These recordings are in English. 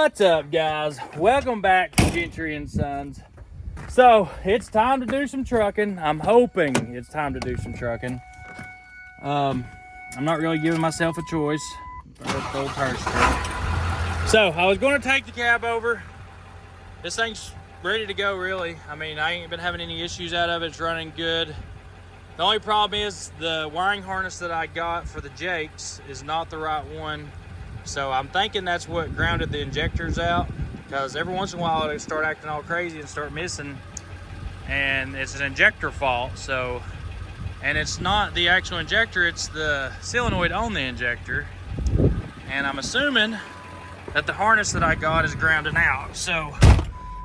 What's up, guys? Welcome back to Gentry and Sons. So it's time to do some trucking. I'm hoping it's time to do some trucking. I'm not really giving myself a choice. Old tire truck. So I was going to take the cab over. This thing's ready to go, really. I mean, I ain't been having any issues out of it. It's running good. The only problem is the wiring harness that I got for the Jakes is not the right one. So I'm thinking that's what grounded the injectors out, because every once in a while they start acting all crazy and start missing, and it's an injector fault. So, and it's not the actual injector, it's the solenoid on the injector. And I'm assuming that the harness that I got is grounding out. So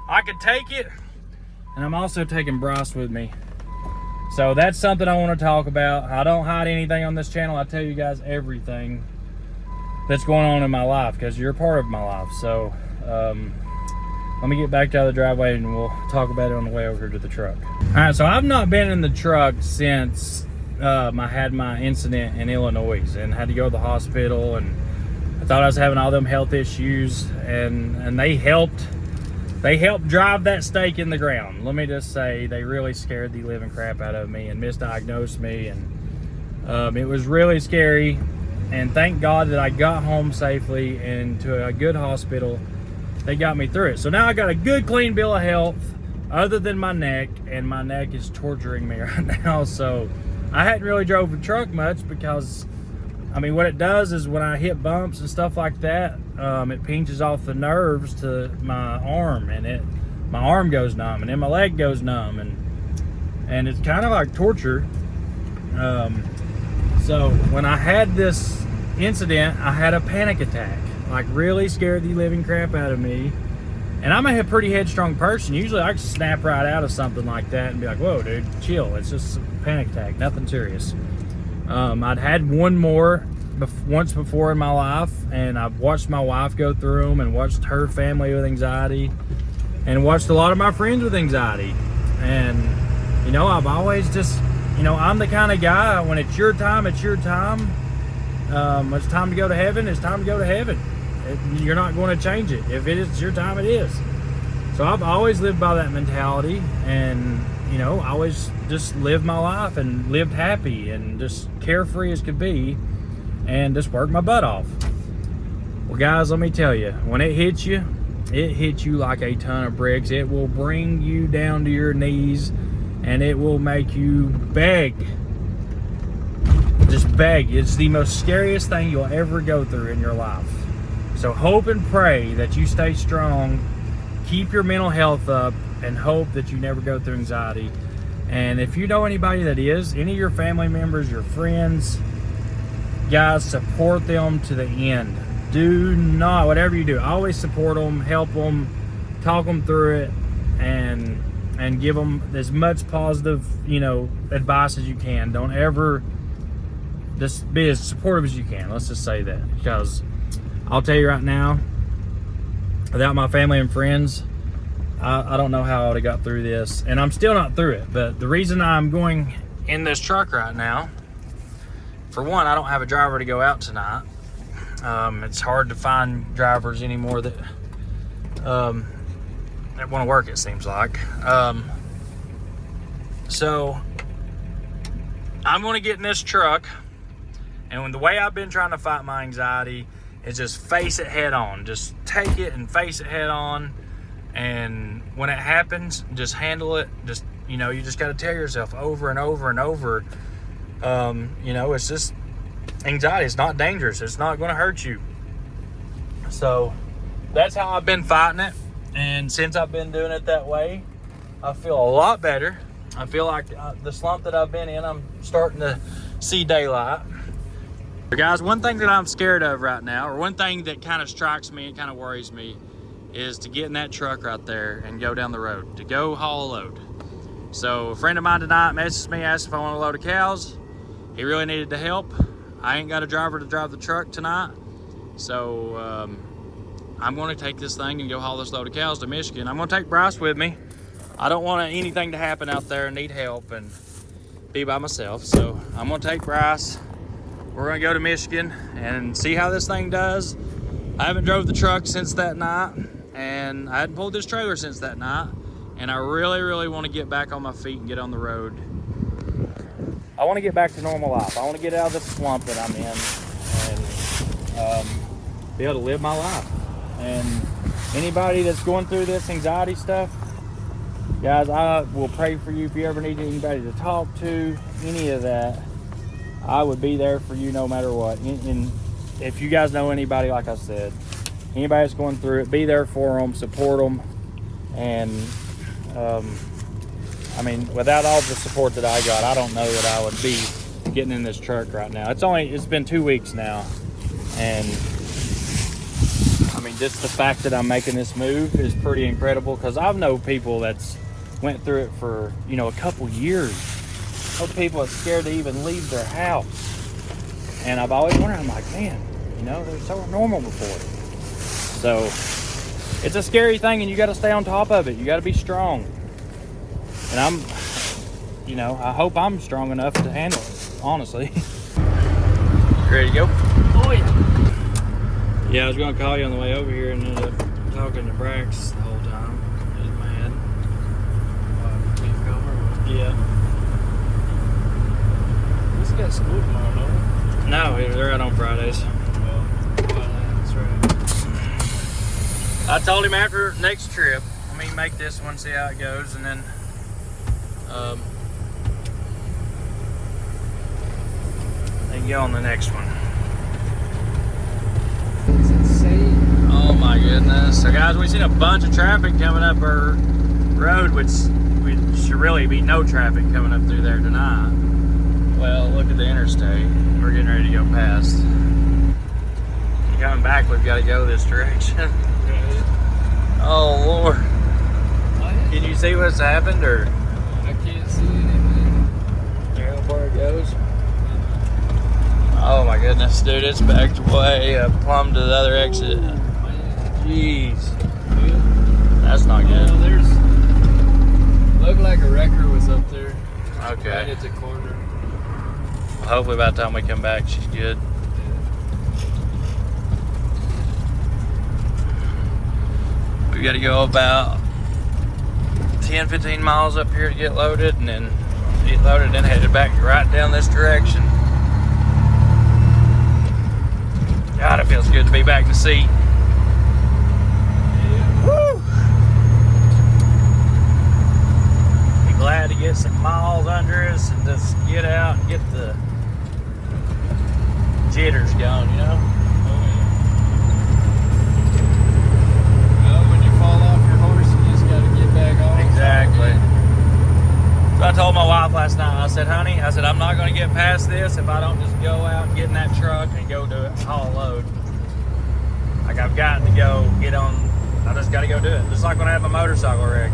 I could take it, and I'm also taking Bryce with me. So that's something I want to talk about. I don't hide anything on this channel. I tell you guys everything that's going on in my life, because you're a part of my life. So let me get back to the driveway and we'll talk about it on the way over to the truck. All right, so I've not been in the truck since I had my incident in Illinois and had to go to the hospital, and I thought I was having all them health issues, and they helped drive that stake in the ground. Let me just say, they really scared the living crap out of me and misdiagnosed me, and it was really scary. And thank God that I got home safely and to a good hospital. They got me through it. So now I got a good clean bill of health other than my neck, and my neck is torturing me right now. So I hadn't really drove a truck much because, I mean, what it does is when I hit bumps and stuff like that, it pinches off the nerves to my arm, and my arm goes numb, and then my leg goes numb, and it's kind of like torture. So when I had this incident, I had a panic attack, like really scared the living crap out of me. And I'm a pretty headstrong person. Usually I can snap right out of something like that and be like, whoa, dude, chill. It's just a panic attack, nothing serious. I'd had one more once before in my life, and I've watched my wife go through them and watched her family with anxiety and watched a lot of my friends with anxiety. And, you know, I've always just, you know, I'm the kind of guy, when it's your time, it's your time. It's time to go to heaven, it's time to go to heaven. You're not going to change it. If it is your time, it is. So I've always lived by that mentality, and, you know, I always just lived my life and lived happy and just carefree as could be, and just worked my butt off. Well, guys, let me tell you, when it hits you like a ton of bricks. It will bring you down to your knees, and it will make you beg. Just beg. It's the most scariest thing you'll ever go through in your life. So hope and pray that you stay strong, keep your mental health up, and hope that you never go through anxiety. And if you know anybody that is, any of your family members, your friends, guys, support them to the end. Do not, whatever you do, always support them, help them, talk them through it, and give them as much positive, you know, advice as you can. Don't ever, just be as supportive as you can. Let's just say that, because I'll tell you right now, without my family and friends, I don't know how I would have got through this, and I'm still not through it. But the reason I'm going in this truck right now, for one, I don't have a driver to go out tonight. It's hard to find drivers anymore that want to work, it seems like. So I'm going to get in this truck, and the way I've been trying to fight my anxiety is just face it head on. Just take it and face it head on, and when it happens, just handle it. Just, you know, you just got to tell yourself over and over and over, you know, it's just anxiety. It's not dangerous. It's not going to hurt you. So that's how I've been fighting it, and since I've been doing it that way, I feel a lot better. I feel like the slump that I've been in, I'm starting to see daylight. But guys, one thing that I'm scared of right now, or one thing that kind of strikes me and kind of worries me, is to get in that truck right there and go down the road, to go haul a load. So a friend of mine tonight messaged me, asked if I want a load of cows. He really needed the help. I ain't got a driver to drive the truck tonight, so I'm going to take this thing and go haul this load of cows to Michigan. I'm going to take Bryce with me. I don't want anything to happen out there and need help and be by myself, so I'm going to take Bryce. We're going to go to Michigan and see how this thing does. I haven't drove the truck since that night, and I hadn't pulled this trailer since that night, and I really want to get back on my feet and get on the road. I want to get back to normal life. I want to get out of the slump that I'm in and be able to live my life. And anybody that's going through this anxiety stuff, guys, I will pray for you. If you ever need anybody to talk to, any of that, I would be there for you no matter what. And if you guys know anybody, like I said, anybody that's going through it, be there for them, support them. And I mean, without all the support that I got, I don't know that I would be getting in this truck right now. It's been 2 weeks now, and I mean, just the fact that I'm making this move is pretty incredible, because I've known people that's went through it for, you know, a couple years. I know people are scared to even leave their house, and I've always wondered, I'm like, man, you know, they're so normal before. So it's a scary thing, and you got to stay on top of it. You got to be strong. And I'm, you know, I hope I'm strong enough to handle it, honestly. Ready to go? Oh, yeah. Yeah, I was going to call you on the way over here and ended up talking to Brax the whole time. He was mad. Can't come or what? Yeah. This got school tomorrow, don't it? No, they're out on Fridays. Well, that's right. I told him after next trip, let me make this one, see how it goes, and then then go on the next one. It's insane. Oh my goodness. So guys, we've seen a bunch of traffic coming up our road, which we should really be no traffic coming up through there tonight. Well, look at the interstate. We're getting ready to go past. Coming back, we've got to go this direction. Right. Oh Lord. Can you see what's happened, or? I can't see anything. There, where it goes. Oh my goodness, dude, it's backed way up plumb to the other exit. Jeez. That's not good. Well, there's looked like a wrecker was up there. Okay. Right at the corner. Well, hopefully by the time we come back, she's good. We got to go about 10-15 miles up here to get loaded, and then get loaded and headed back right down this direction. God, it feels good to be back in the seat. Yeah. Woo! Be glad to get some miles under us and just get out and get the jitters going, you know? Oh, yeah. Well, when you fall off your horse, you just got to get back on. Exactly. So I told my wife last night, I said, honey, I'm not going to get past this if I don't just go out and get in that truck and go do it, haul a load. Like, I've got to go get on, I just got to go do it. Just like when I had my motorcycle wreck.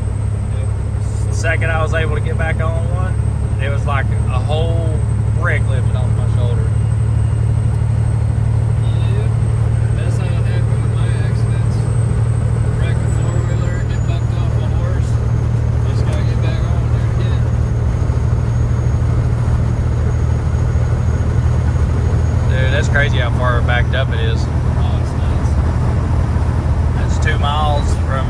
The second I was able to get back on one, it was like a whole brick lifted off my shoulder. Yeah. That's how it happened with my accidents. Wreck a four-wheeler, get bucked off a horse. Just got to get back on and do it again. Dude, that's crazy how far backed up it is. Oh, it's nuts. It's 2 miles from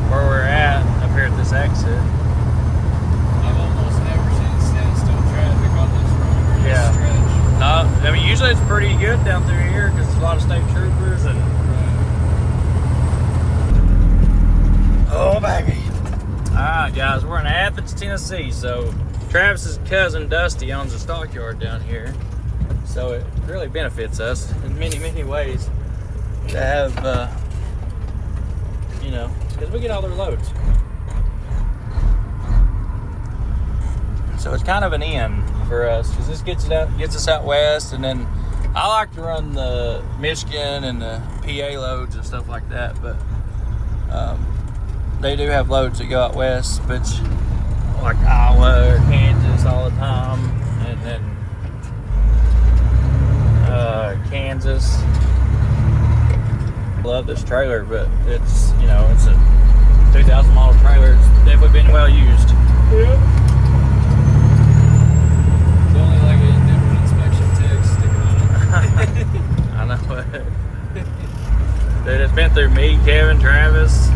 where we're at up here at this exit. I've almost never seen standstill traffic on this road or this stretch. No, I mean, usually it's pretty good down through here because there's a lot of state troopers and. Right. Oh, baby. Alright, guys, we're in Athens, Tennessee. So, Travis's cousin Dusty owns a stockyard down here. So, it really benefits us in many ways to have, you know, because we get all their loads. So, it's kind of an in for us because this gets us out west, and then I like to run the Michigan and the PA loads and stuff like that, but they do have loads that go out west, but like Iowa or Kansas all the time, and then Kansas. Love this trailer, but it's, you know, it's a 2,000 model trailer. It's definitely been well used. Yeah. It's only like 8 different inspection tags sticking on it. I know it. went through me, Kevin, Travis,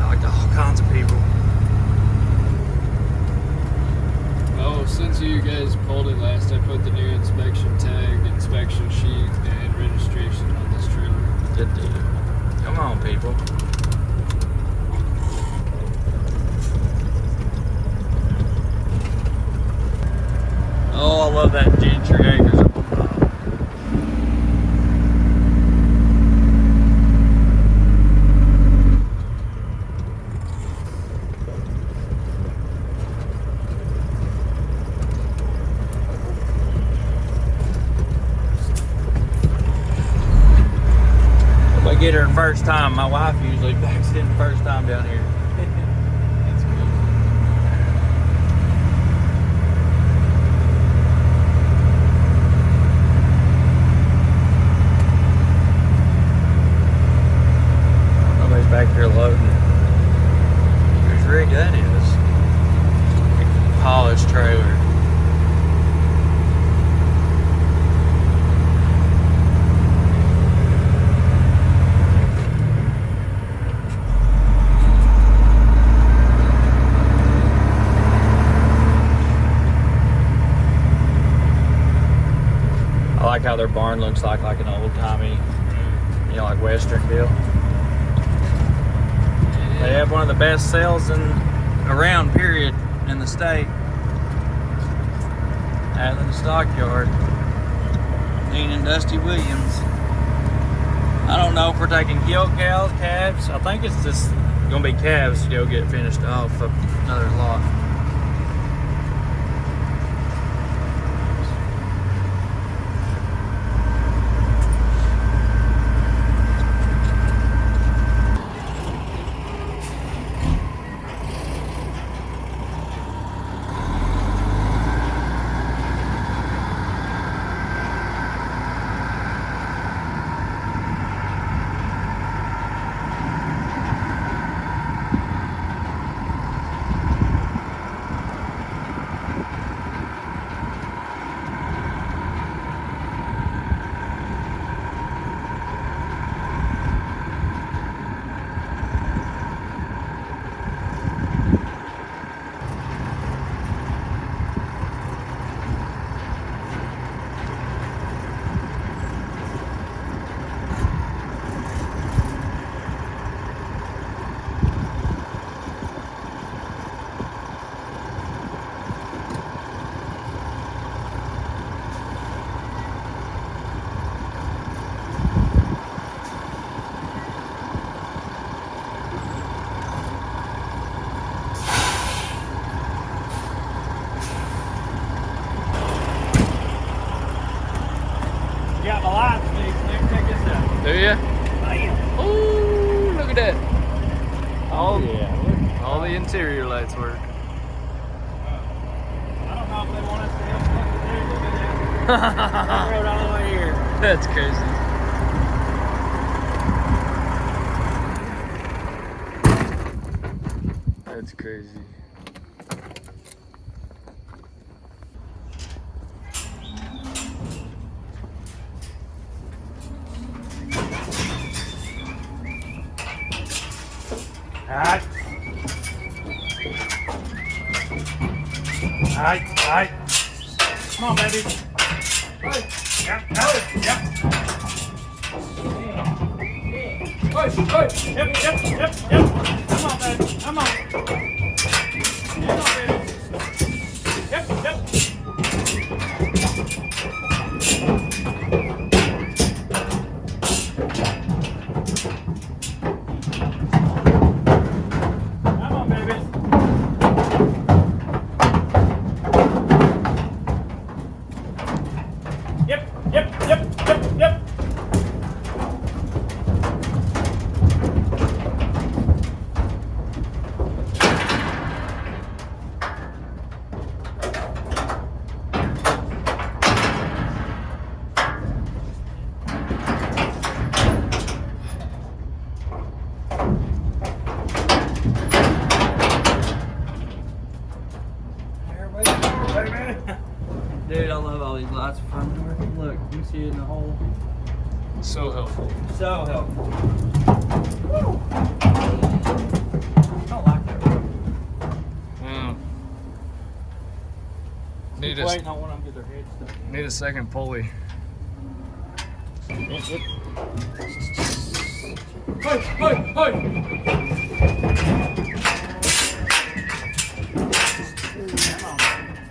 like all kinds of people. Oh, since you guys pulled it last, I put the new inspection tag, inspection sheet, and registration on this trailer. Good deal. Come on, people. Oh, I love that Gentry Acres. If I get her first time, my wife usually backs in first time down here. That's good. Somebody's back here loading. Whose rig that is? Polished trailer. I like how their barn looks like an old-timey, you know, like Western deal. They have one of the best sales around, period, in the state. At the Stockyard. Dean and Dusty Williams. I don't know if we're taking killed cows, calves. I think it's just gonna be calves to go get finished off of another lot. Got my lights fixed. Let me check this out. Do ya? Bam. Ooh, look at that. All, Yeah. all the interior lights work. I don't know if they want us to help put the dude. Look at that. That road all the way here. That's crazy. That's crazy. Alright. Alright. Come on, baby. Yep. Yep. Yep. Come on, baby. Come on. Come on, baby. Yep. Come on, baby. Yep. Dude, I love all these lights in front door. Look, you can see it in the hole. So helpful. So helpful. Woo. I don't like that rope. Need Waiting on one of them get their heads stuck. Need a second pulley. Hey,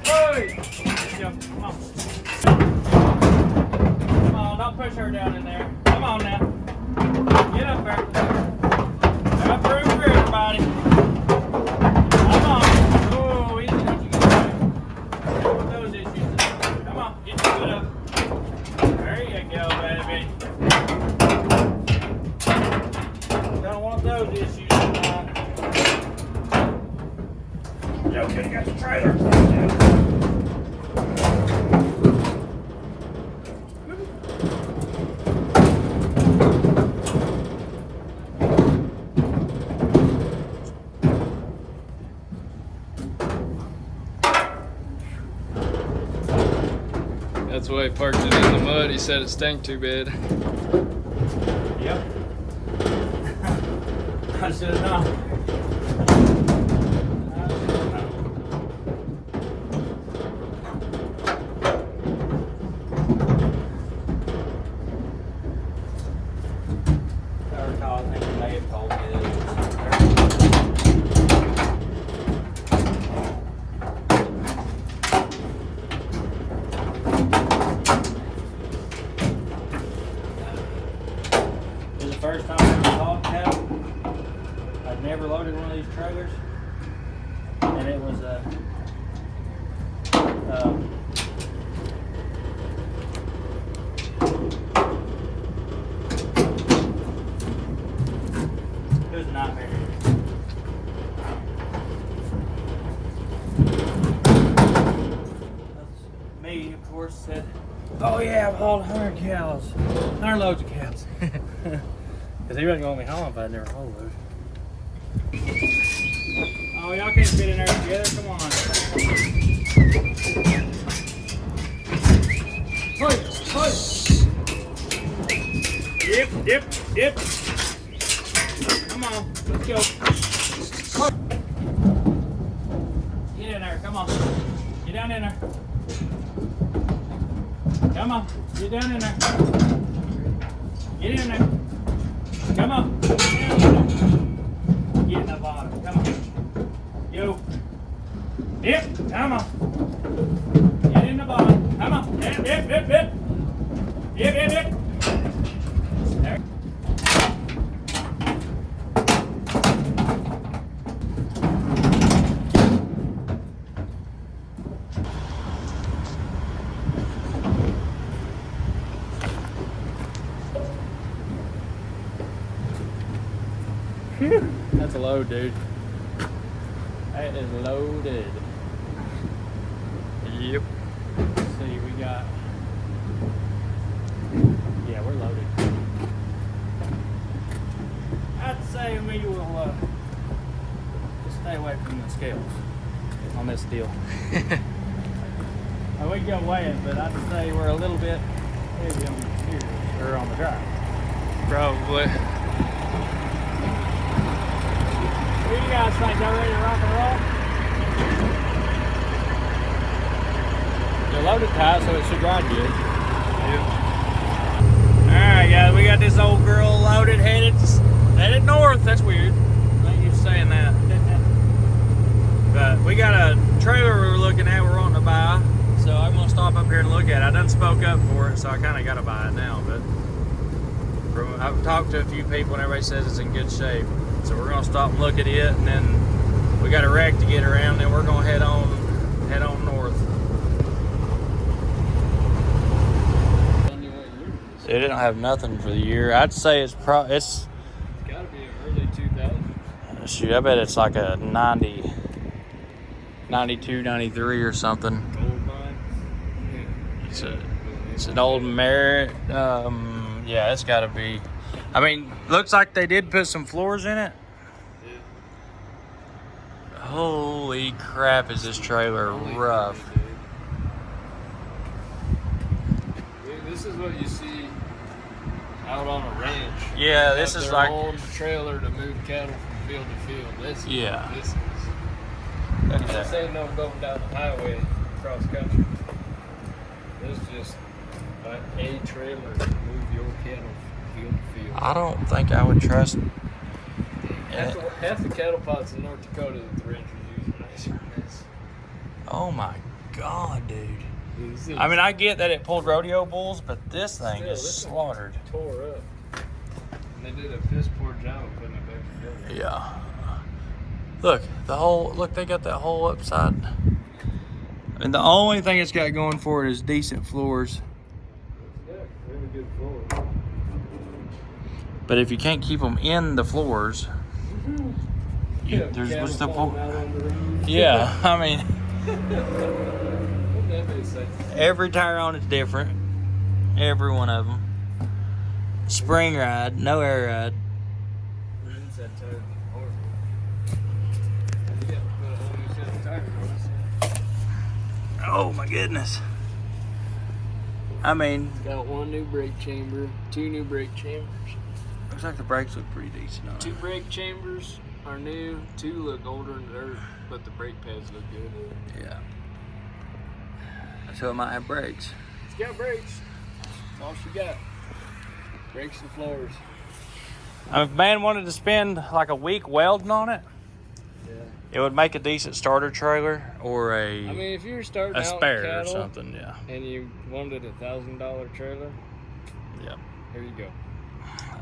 Hey! Come on. Come on, don't push her down in there. Come on now. Get up there. Got room for everybody. Come on. Oh, easy, don't you get there. Those issues. Come on, get your foot up. There you go, baby. Don't want those issues tonight. Okay, you got the trailer. That's why he parked it in the mud. He said it stank too bad. Yep. I should have known. I recall, I think you may have told me that it was first time I ever hauled cattle. I'd never loaded one of these trailers, and it was it was a nightmare. Me, of course, said, "Oh yeah, I've hauled 100 cows, 100 loads of cows." Because he wasn't going to be hauling if I'd never hauled those. Oh, y'all can't fit in there together. Come on. Yep. Come on, let's go. Get in there, come on. Get down in there. Come on, get down in there. Get in there. Come on. Get in the bottom. Come on. Yo. Yep. Come on. Get in the bottom. Come on. Yep. Yep. There. That's a load, dude. That is loaded. Yep. Let's see, we got. Yeah, we're loaded. I'd say we will just stay away from the scales on this deal. We can go weigh it, but I'd say we're a little bit heavy on the steers or on the drive. Probably. What do you guys think? Y'all ready to rock and roll? They're loaded tight, so it should ride good. Yep. Alright guys, we got this old girl loaded, headed north. That's weird. I ain't used to saying that. But we got a trailer we were looking at, we're wanting to buy. So I'm gonna stop up here and look at it. I done spoke up for it, so I kinda gotta buy it now. But I've talked to a few people and everybody says it's in good shape. So we're gonna stop and look at it, and then we got a wreck to get around, then we're gonna head on north. It didn't have nothing for the year. I'd say it's Gotta be early 2000. shoot, I bet it's like a 90, 92, 93 or something. Gold mine. It's an old Merit. Yeah, it's gotta be. I mean, looks like they did put some floors in it. Yeah. Holy crap, is this trailer rough. Dude, this is what you see out on a ranch. Yeah, They this have is their like own trailer to move cattle from field to field. This is Yeah. what this is. look at This that. ain't no going down the highway cross country. This is just a trailer to move your cattle from field to field. I don't think I would trust. Half the cattle pots in North Dakota that the ranchers use are nicer than this. Oh my God, dude. This is I mean, I get that it pulled rodeo bulls, but this thing Still, is this thing slaughtered. tore up. And they did a piss poor job of putting it back together. Yeah. Look, they got that hole upside. And the only thing it's got going for it is decent floors. Yeah, really good floor. But if you can't keep them in the floors, Yeah, there's cattle what's the falling point? out on the road. Yeah, I mean, Wouldn't that be safe? every tire on it's different. Every one of them. Spring ride, no air ride. The inside tires are horrible. You got to put a whole new set of tires on this. Oh my goodness. I mean, It's got one new brake chamber, 2 new brake chambers. looks like the brakes look pretty decent on it. 2 brake chambers are new, 2 look older than dirt, but the brake pads look good. Yeah. So it might have brakes. It's got brakes. That's all she got. Brakes and floors. If a man wanted to spend like a week welding on it, Yeah. it would make a decent starter trailer or I mean, if you're starting a out spare cattle or something. Yeah. and you wanted a $1,000 trailer, Yeah. here you go.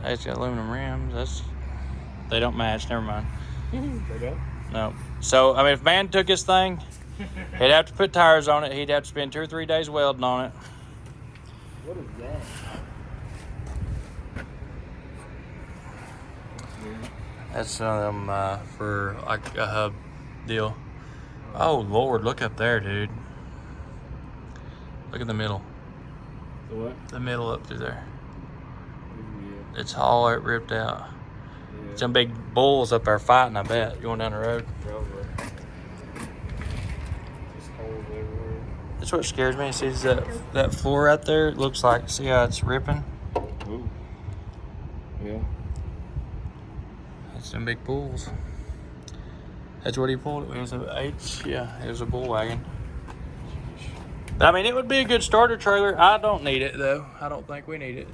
It's got aluminum rims. They don't match. Never mind. They don't? No. So I mean, if man took his thing, he'd have to put tires on it. He'd have to spend 2 or 3 days welding on it. What is that? That's one of them for like a hub deal. Oh Lord, look up there, dude. Look at the middle. The what? The middle up through there. Yeah. It's all ripped out. Some big bulls up there fighting, I bet, going down the road. Probably. Just holes everywhere. That's what scares me. See that floor right there? It looks like, see how it's ripping? Ooh. Yeah. That's some big bulls. That's what he pulled. It was an H. Yeah, it was a bull wagon. I mean, it would be a good starter trailer. I don't need it, though. I don't think we need it.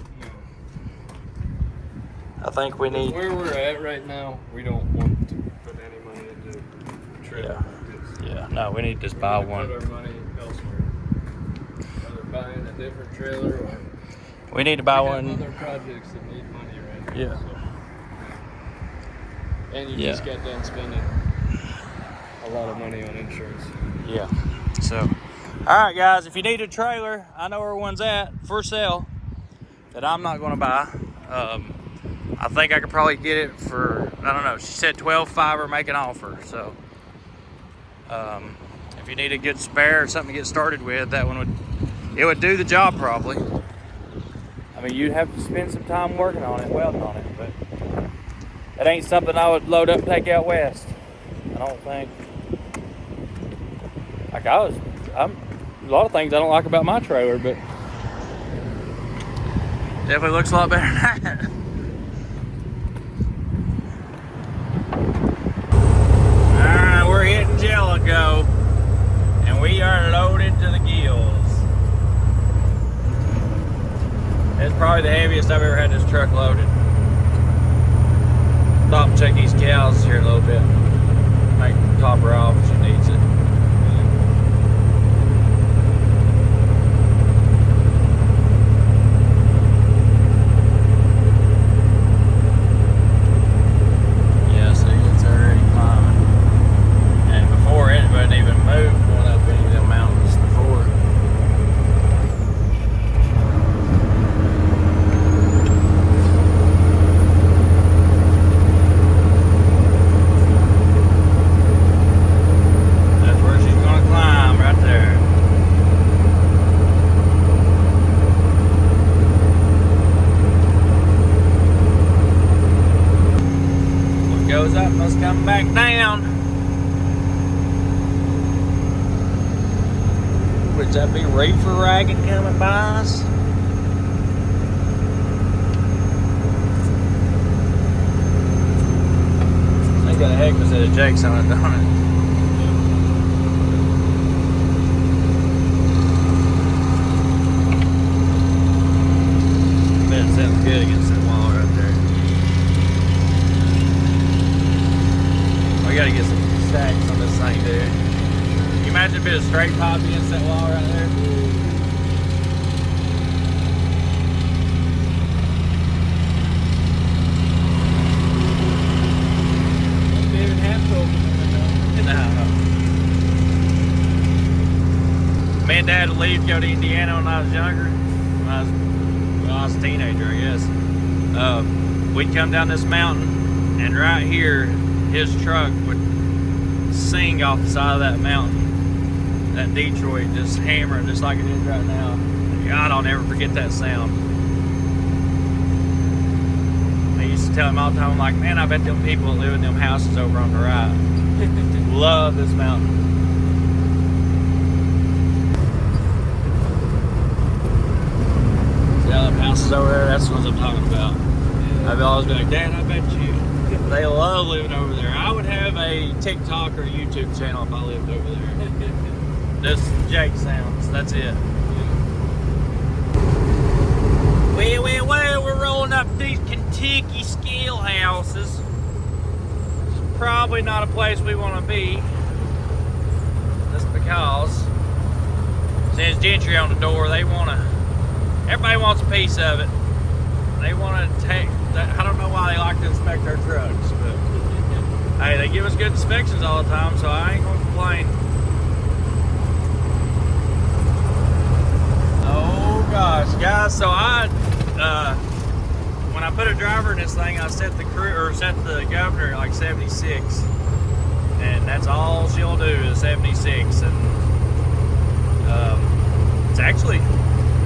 I think we need... Where we're at right now, we don't want to put any money into a trailer like this. Yeah, no, we need to just buy We're gonna one. Put our money elsewhere. Either buying a different trailer or We need to buy we have one. other projects that need money right now. Yeah. So. And you Yeah. just got done spending a lot of money on insurance. Yeah. So, all right, guys, if you need a trailer, I know where one's at for sale that I'm not going to buy. I think I could probably get it for, I don't know, she said $12.5 or make an offer. So, if you need a good spare or something to get started with, that one would do the job probably. I mean, you'd have to spend some time working on it, welding on it, but it ain't something I would load up and take out west. I don't think. Like I'm a lot of things I don't like about my trailer, but definitely looks a lot better than that. Alright, we're hitting Jellico, and we are loaded to the gills. It's probably the heaviest I've ever had this truck loaded. Stop and check these cows here a little bit. Make top her off if she needs it. Yeah, see, it's already climbing. And before it wouldn't even move going up any of them mountains before. That's where she's gonna climb, right there. What goes up must come back down. Would that be reefer ragging coming by us? heck was it? A Jake's on it, don't it? Bet it sounds good against that wall right there. We gotta get some stacks on this thing, dude. Can you imagine if it was straight pop against that wall right there? Me and Dad would leave to go to Indiana when I was younger. When I was a teenager, I guess. We'd come down this mountain, and right here, his truck would sing off the side of that mountain. That Detroit just hammering, just like it is right now. God, I'll never forget that sound. I used to tell him all the time, I'm like, man, I bet them people that live in them houses over on the right love this mountain. Houses over there, that's the ones I'm talking about. Yeah. I've always been like, Dad, I bet you they love living over there. I would have a TikTok or YouTube channel if I lived over there. Just Jake sounds, that's it. Yeah. Well, we're rolling up these Kentucky scale houses. It's probably not a place we want to be. Just because since Gentry on the door, they want to. Everybody wants a piece of it. They want to take. I don't know why they like to inspect our trucks, but hey, they give us good inspections all the time, so I ain't gonna complain. Oh gosh, guys! So when I put a driver in this thing, I set the governor at like 76, and that's all she'll do is 76, and it's actually.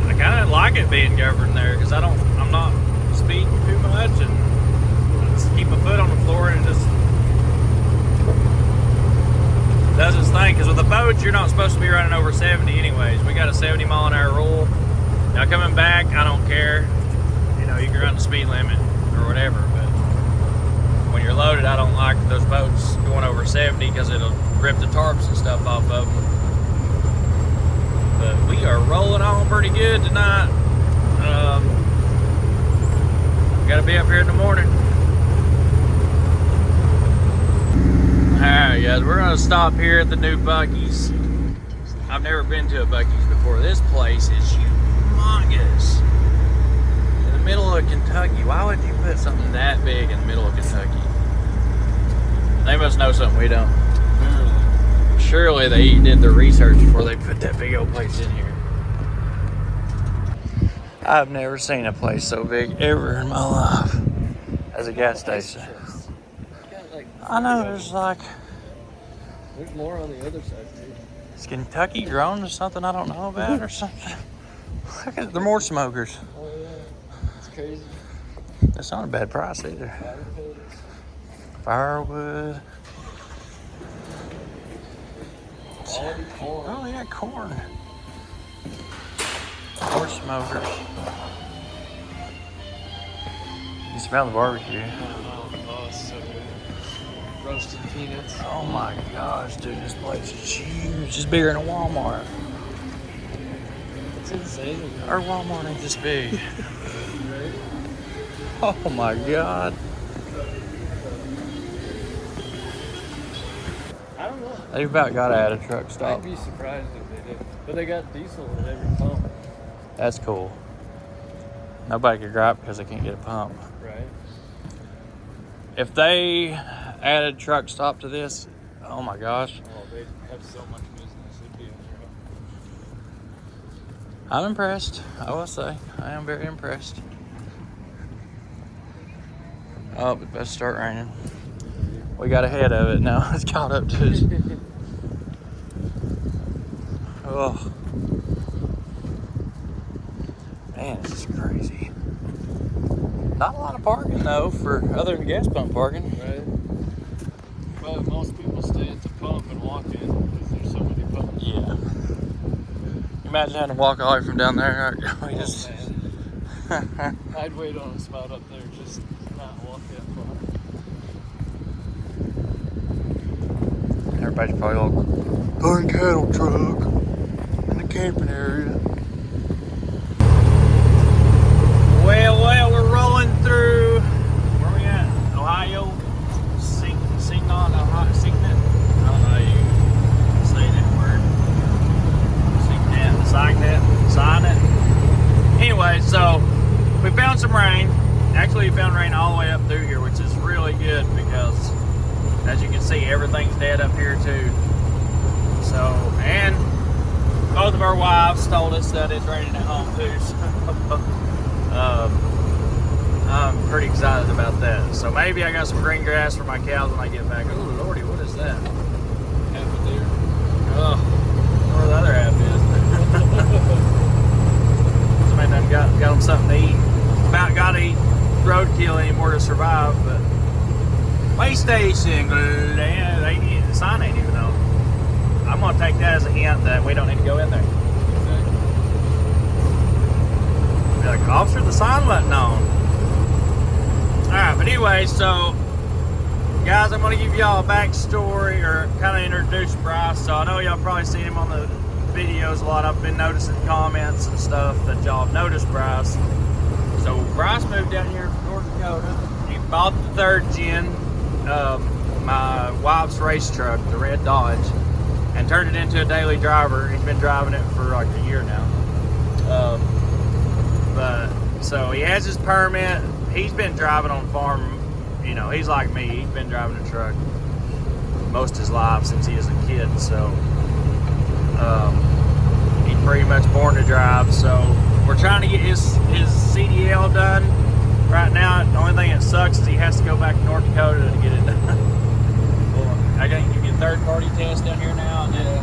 I kind of like it being governed there because I'm not speeding too much, and just keep my foot on the floor and it just does its thing. Because with the boats, you're not supposed to be running over 70 anyways. We got a 70 mile an hour rule. Now coming back, I don't care. You know, you can run the speed limit or whatever, but when you're loaded, I don't like those boats going over 70 because it'll rip the tarps and stuff off of them. But we are rolling on pretty good tonight. Got to be up here in the morning. Alright guys, we're going to stop here at the new Buc-ee's. I've never been to a Buc-ee's before. This place is humongous. In the middle of Kentucky. Why would you put something that big in the middle of Kentucky? They must know something we don't. Surely they did their research before they put that big old place in here. I've never seen a place so big ever in my life as a gas station. I know there's more on the other side too. Is Kentucky grown to something I don't know about or something? Look at, there are more smokers. Oh yeah, it's crazy. That's not a bad price either. Firewood. Quality corn. Oh yeah, corn. More smokers. You smell the barbecue. Oh, it's so good. Roasted peanuts. Oh my gosh, dude, this place is huge. It's bigger than a Walmart. It's insane. Our Walmart ain't this big. Right? Oh my god. I don't know. They've about got to add a truck stop. I'd be surprised if they did. But they got diesel in every pump. That's cool. Nobody could gripe because they can't get a pump. Right. If they added truck stop to this, oh my gosh. Oh, they'd have so much business. It'd be unreal. I'm impressed. I will say. I am very impressed. Oh, it better start raining. We got ahead of it now. It's caught up to us. Oh. Man, this is crazy. Not a lot of parking though, for other than gas pump parking. Right. But most people stay at the pump and walk in because there's so many pumps. Yeah. Imagine having to walk all the way from down there. We just. Man. I'd wait on a spot up there, just not walk that far. everybody's probably all darn cattle truck in the camping area. Well, we're rolling through. Where we at? Ohio? Signet? Ohio? Signet? I don't know how you say that word. Signet. Anyway, so we found some rain. Actually, we found rain all the way up through here, which is really good because, as you can see, everything's dead up here too. So, and both of our wives told us that it's raining at home too. So, I'm pretty excited about that. So maybe I got some green grass for my cows when I get back. Oh lordy, what is that? Half a deer. Oh, where the other half is. Somebody done got them something to eat. About got to eat roadkill anymore to survive, but way station, the sign ain't even on. I'm gonna take that as a hint that we don't need to go in there. Be like, officer, the sign wasn't on. Alright, but anyway, so guys, I'm gonna give y'all a backstory or kind of introduce Bryce. So I know y'all probably seen him on the videos a lot. I've been noticing comments and stuff that y'all have noticed Bryce. So Bryce moved down here from North Dakota. He bought the 3rd gen, my wife's race truck, the red Dodge, and turned it into a daily driver. He's been driving it for like a year now. But so he has his permit. He's been driving on farm. You know, he's like me. He's been driving a truck most of his life since he was a kid. So he's pretty much born to drive. So we're trying to get his CDL done. Right now, the only thing that sucks is he has to go back to North Dakota to get it done. Well, I gotta give you a third-party test down here now. And then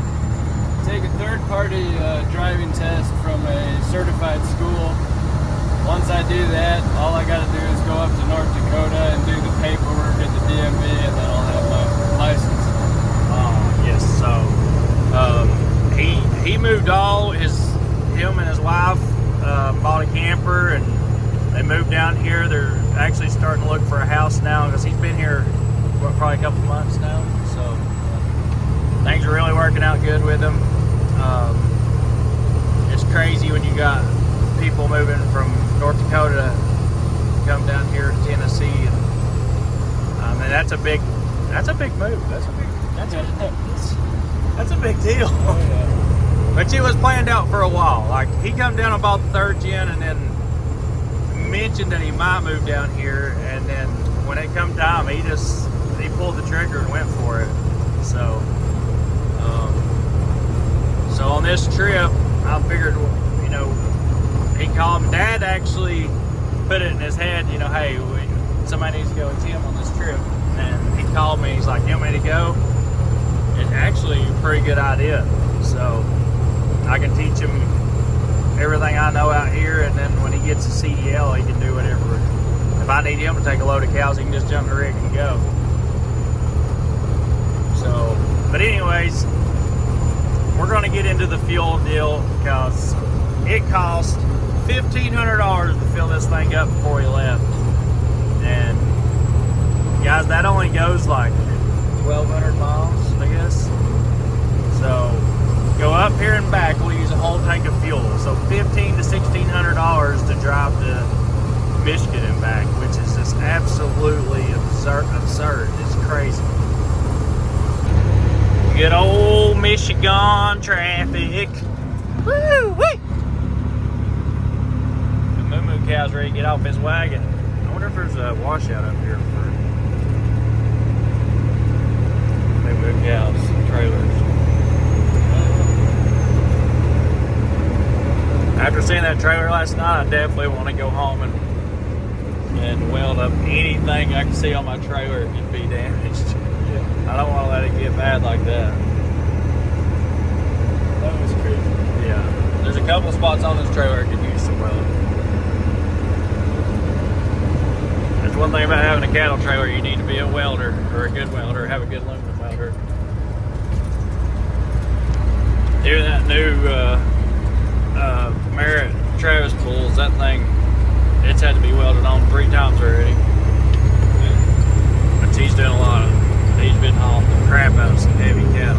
Take a third-party driving test from a certified school. Once I do that, all I gotta do is go up to North Dakota and do the paperwork at the DMV, and then I'll have my license. Yes. So he moved him and his wife bought a camper, and they moved down here. They're actually starting to look for a house now because he's been here probably a couple months now. So things are really working out good with him. It's crazy when you got people moving from North Dakota to come down here to Tennessee, and I mean that's a big move. That's a big deal. Oh, yeah. But it was planned out for a while. Like he come down and bought the 3rd gen, and then mentioned that he might move down here, and then when it come time, he pulled the trigger and went for it. So on this trip, I figured, you know, he called. Dad actually put it in his head, you know, hey, somebody needs to go with Tim on this trip. And he called me. He's like, you want me to go? It's actually a pretty good idea. So I can teach him everything I know out here, and then when he gets a CDL, he can do whatever. If I need him to take a load of cows, he can just jump in the rig and go. So, but anyways, we're going to get into the fuel deal because it cost $1,500 to fill this thing up before he left. And guys, that only goes like 1,200 miles, I guess. So go up here and back, we'll use a whole tank of fuel. So $1,500 to $1,600 to drive to Michigan and back, which is just absolutely absurd. It's crazy. Good old Michigan traffic. Woo-wee! The moo-moo cow's ready to get off his wagon. I wonder if there's a washout up here for moo-moo cows, trailers. After seeing that trailer last night, I definitely want to go home and weld up anything I can see on my trailer that can be damaged. I don't want to let it get bad like that. That was crazy. Yeah. There's a couple spots on this trailer that could use some welding. That's one thing about having a cattle trailer. You need to be a welder, or a good welder, have a good aluminum welder. Even that new Merritt Travis pulls, that thing, it's had to be welded on 3 times already. Yeah. But he's done a lot of, he's been hauling the crap out of some heavy cows.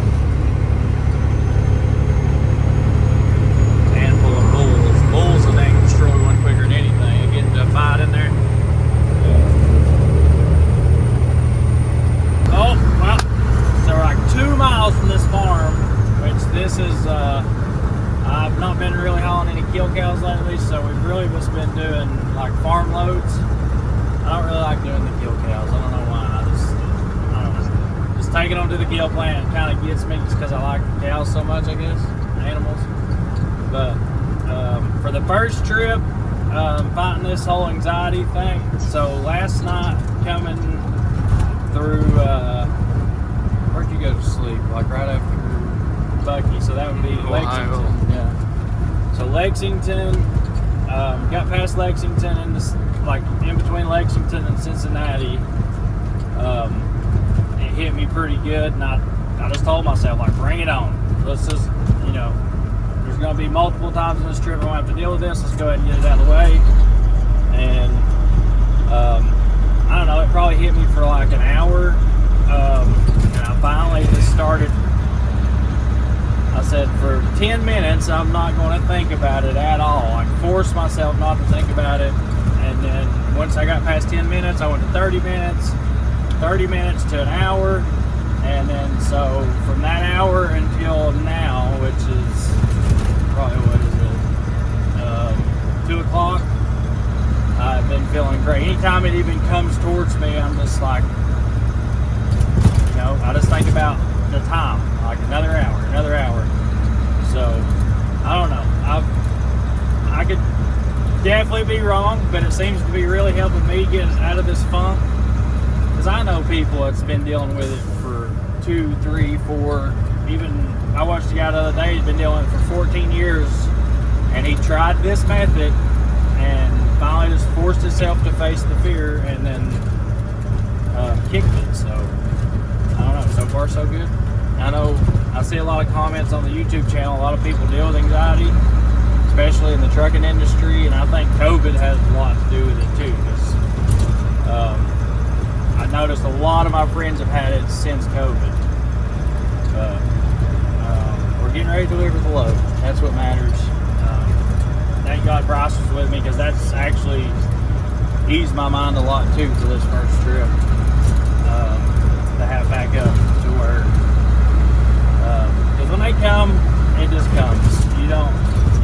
taking them to the kill plant kind of gets me just because I like cows so much, I guess, animals. But for the first trip, fighting this whole anxiety thing. So last night coming through, where'd you go to sleep? Like right after Buc-ee, so that would be Ohio. Lexington. Yeah. So Lexington, got past Lexington and like in between Lexington and Cincinnati. It hit me pretty good, and I just told myself, like, bring it on. Let's just, you know, there's going to be multiple times in this trip I'm going to have to deal with this. Let's go ahead and get it out of the way. And I don't know, it probably hit me for like an hour, and I finally just started. I said, for 10 minutes, I'm not going to think about it at all. I forced myself not to think about it. And then once I got past 10 minutes, I went to 30 minutes, 30 minutes to an hour. And then so from that hour until now, which is probably, what is it, 2 o'clock, I've been feeling great. Anytime it even comes towards me, I'm just like, you know, I just think about the time, like another hour. So I don't know. I could definitely be wrong, but it seems to be really helping me get out of this funk. Because I know people that's been dealing with it for 2, 3, 4. Even I watched a guy the other day. He's been dealing with it for 14 years, and he tried this method and finally just forced himself to face the fear, and then kicked it. So I don't know. So far, so good. I know I see a lot of comments on the YouTube channel. A lot of people deal with anxiety, especially in the trucking industry, and I think COVID has a lot to do with it too. Because I noticed a lot of my friends have had it since COVID. But we're getting ready to deliver the load. That's what matters. Thank God Bryce was with me, because that's actually eased my mind a lot too for this first trip. To have back up to where, because when they come, it just comes.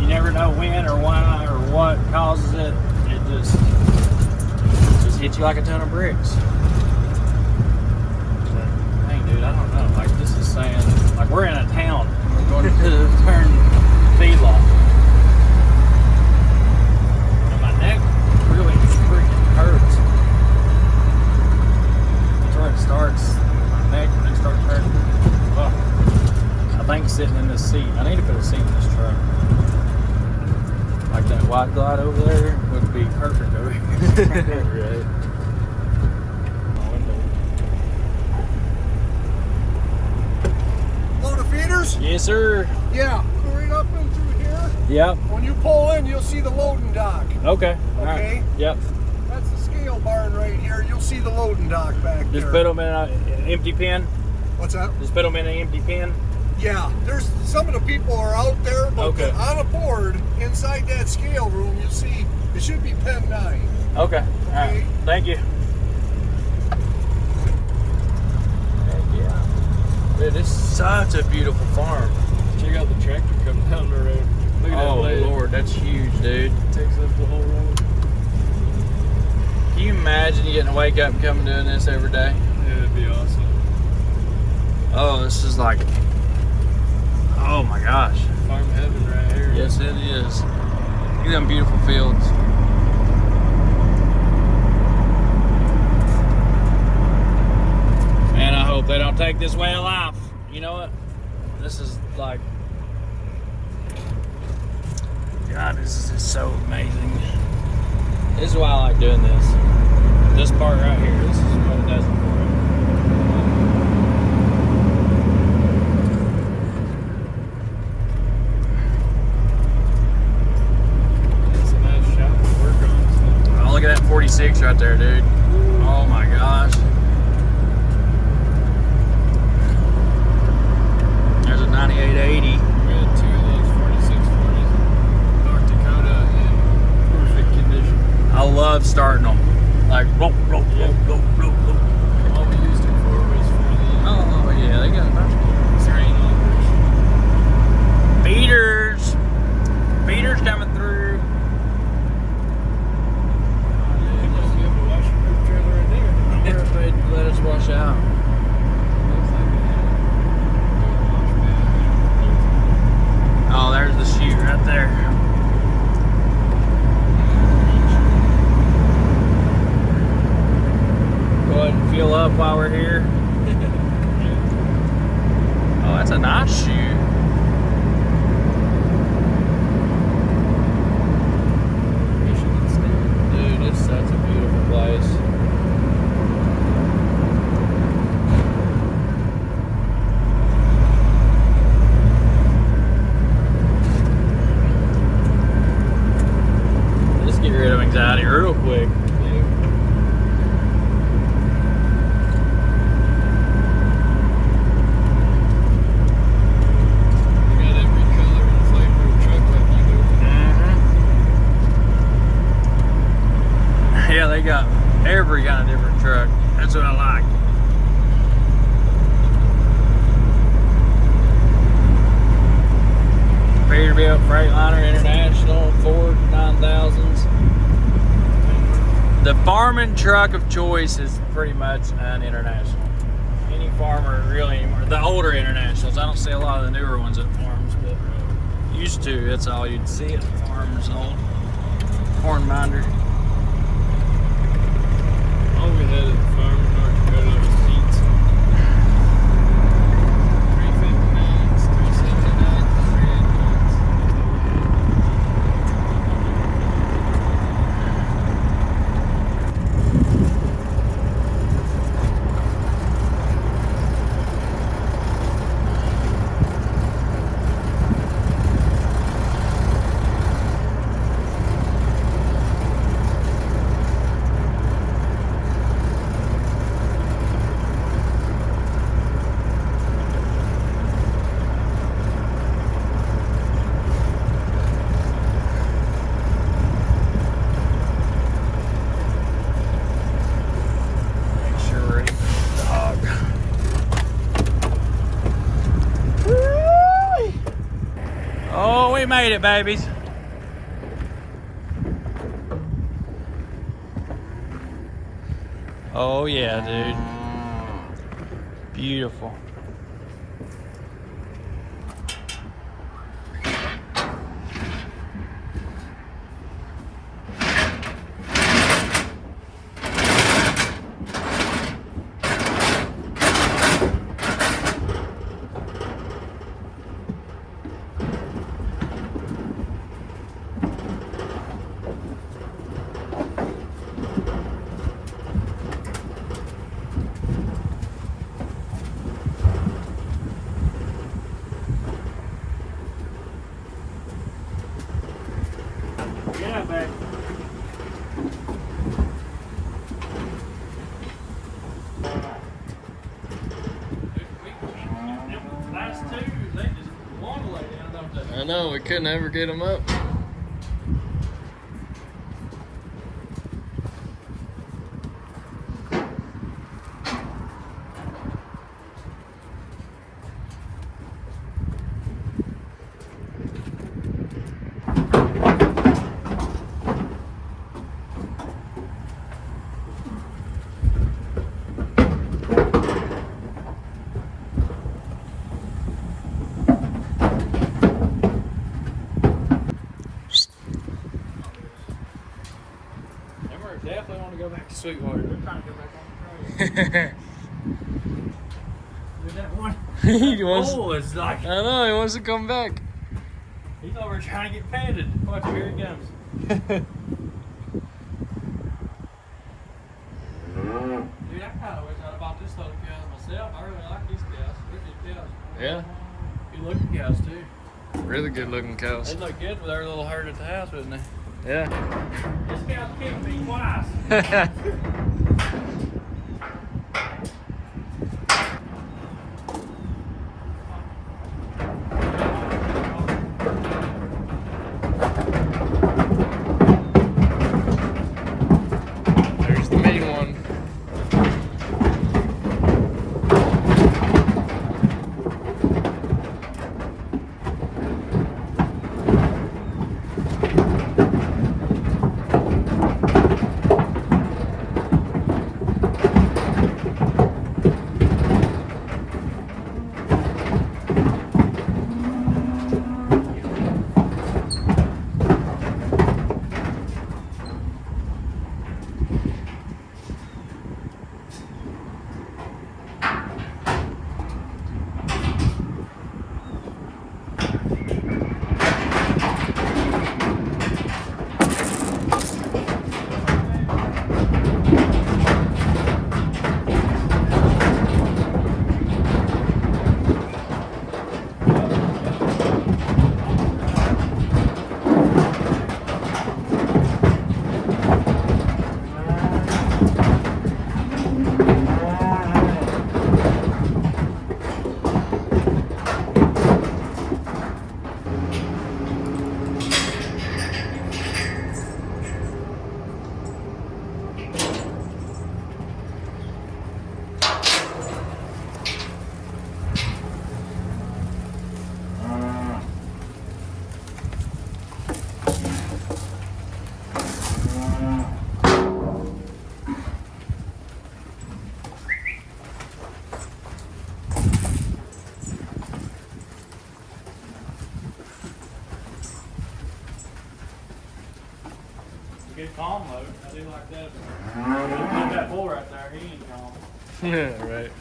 You never know when or why or what causes it. It just hits you like a ton of bricks. But, dang, dude, I don't know. Like, this is saying, like, we're in a town. We're going to the turn feedlot. And my neck really freaking hurts. That's where it starts. My neck, when it starts hurting. Oh, I think sitting in this seat. I need to put a seat in this truck. Like that white glide over there would be perfect over here. Right. My window. Load of feeders? Yes, sir. Yeah. Go right up and through here. Yep. When you pull in, you'll see the loading dock. Okay. All Okay. right. Yep. That's the scale barn right here. You'll see the loading dock back there. Just put them in an empty pen. What's that? Just put them in an empty pen. Yeah, there's some of the people are out there, but Okay. on a board inside that scale room, you'll see it should be pen 9. Okay. All right. Okay. Thank you. Heck yeah. Dude, it's such a beautiful farm. Check out the tractor coming down the road. Look at that Oh blade. Lord, that's huge, dude. It takes up the whole road. Can you imagine you getting to wake up and come doing this every day? Yeah, it'd be awesome. Oh, this is like, oh my gosh. Farm heaven right here. Yes, it is. Look at them beautiful fields. Man, I hope they don't take this way of life. You know what? This is like, God, this is just so amazing. This is why I like doing this. This part right here, this is what it does it for me. It's a nice shop to work on. Oh, look at that 46 right there, dude. Oh my gosh. There's a 9880. We had 2 of those 4640s. North Dakota in perfect condition. I love starting them. Like, roll. All we used it for was for the Oh, yeah, they got a bunch of terrain operation. beaters. Beaters coming through. They must be able to wash your roof trailer in there. I wonder if they'd let us wash out. Looks like up while we're here. Oh, that's a nice shoe. Dude, it's such a beautiful place. Let's get rid of anxiety real quick. Yeah, they got every kind of different truck. That's what I like. Peterbilt, Freightliner, International, Ford 9000s. The farming truck of choice is pretty much an International. Any farmer really anymore. The older Internationals. I don't see a lot of the newer ones at farms, but used to. That's all you'd see at farmers. Old corn minder. All we had at the farm in North Dakota was seats. 359s, 379s, 389s. Oh, we made it, babies. Oh yeah, dude. Beautiful. Yeah, babe. Last two, they just want to lay down, don't they? I know, we couldn't ever get them up. Definitely want to go back to Sweetwater. We're trying to go back on the trail. Dude, that one. He wants, Oh, it's like I know, he wants to come back. he's over trying to get petted. Watch, here he comes. Dude, I kind of wish I'd have bought this load of cows myself. I really like these cows. They're good cows. Yeah, Good looking cows too. really good looking cows. They look good with our little herd at the house, wouldn't they? Yeah. This cow's kicked me twice. There's the main one. calm mode. I do like that. Put that bull right there. He ain't calm. Yeah, right.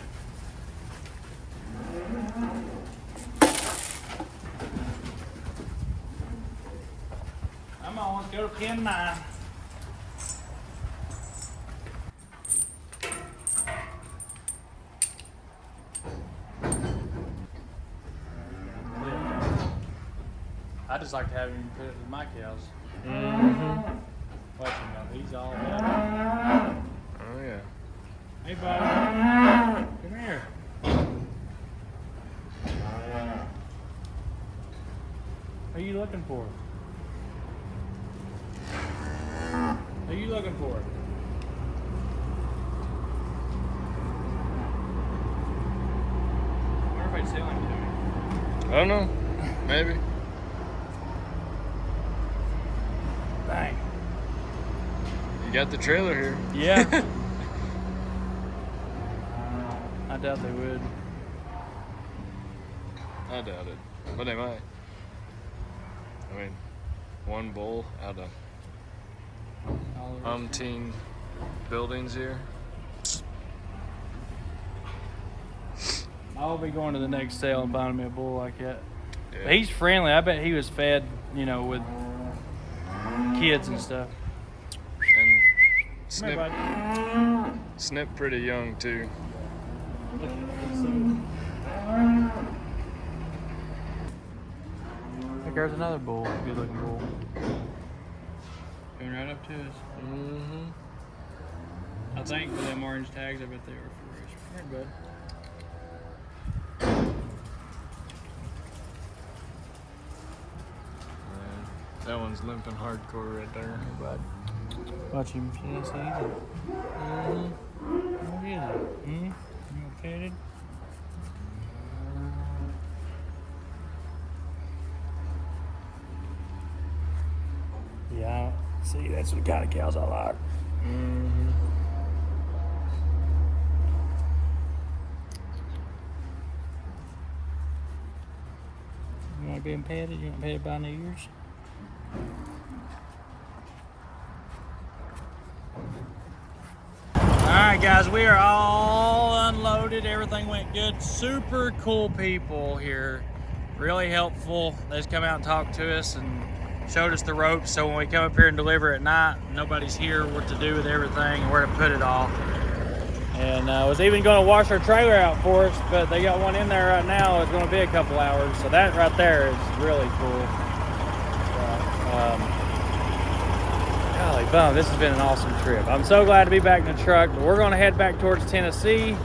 Come on, let's go to pin 9. I just like to have him put it with my cows. Mm-hmm. Watch him now. He's all about it. Oh, yeah. Hey, buddy. Come here. Who are you looking for? Who are you looking for? I wonder if I'd sell him to me. I don't know. Maybe. Dang. You got the trailer here. Yeah. I doubt they would. I doubt it. But they might. I mean, one bull out of umpteen buildings here. I'll be going to the next sale and buying me a bull like that. Yeah. But he's friendly. I bet he was fed, you know, with kids and stuff. And Come here, bud. Snip pretty young too. Look, there's another bull. Good looking bull. Coming right up to us. Mm-hmm. I think with them orange tags, I bet they were for race. Here, bud. That one's limping hardcore right there. Hey, bud. Watch him. See, see. What is it? You petted? Yeah, see, that's the kind of cows I like. Mm-hmm. You want to be petted? You want petted by New Year's? Alright guys, we are all unloaded. Everything went good. Super cool people here. Really helpful. They just come out and talk to us and showed us the ropes, so when we come up here and deliver at night, nobody's here what to do with everything and where to put it all. And was even going to wash our trailer out for us, but they got one in there right now. It's going to be a couple hours, so that right there is really cool. Golly bum, this has been an awesome trip. I'm so glad to be back in the truck, but we're going to head back towards Tennessee,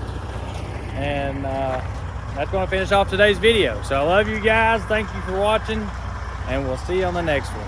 and that's going to finish off today's video. So I love you guys. Thank you for watching, and we'll see you on the next one.